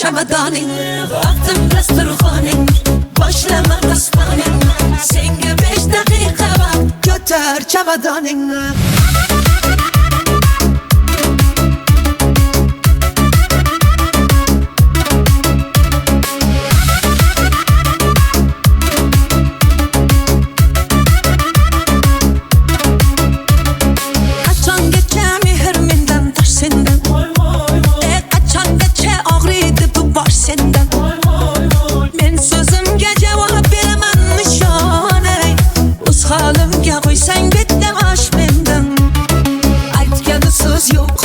çamadaningni, vaqtim dasturxoning, boshlama dastoning. Senga 5 daqiqa vaqt, ko'tar çamadaningni. Qo'ysang bitta osh mendan. Aytgani so'z yo'q,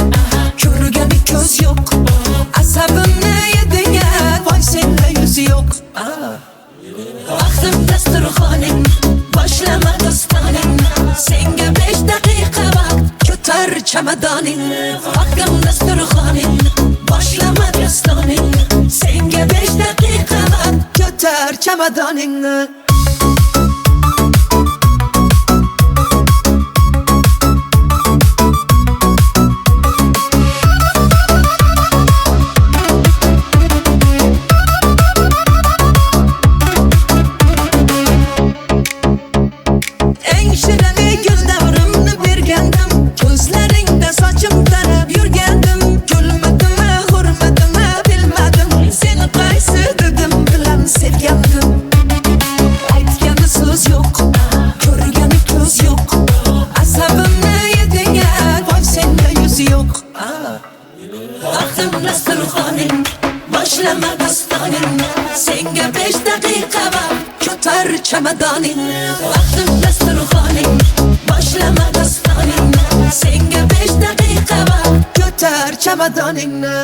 ko'rgani ko'z yo'q. Asabimni yeding, voy senda yuz yo'q. Vaqtim dasturxoning, boshlama dastoning. Senga 5 daqiqa vaqt, ko'tar chamadoningni. Vaqtim dasturxoning, boshlama dastoning. Senga 5 daqiqa vaqt, ko'tar chamadoningni. Vaqtim dasturxoning, boshlama dastoning. Senga 5 daqiqa vaqt, ko'tar chamadoningni. Vaqtim dasturxoning, boshlama dastoning. Senga 5 daqiqa vaqt, ko'tar chamadoningni.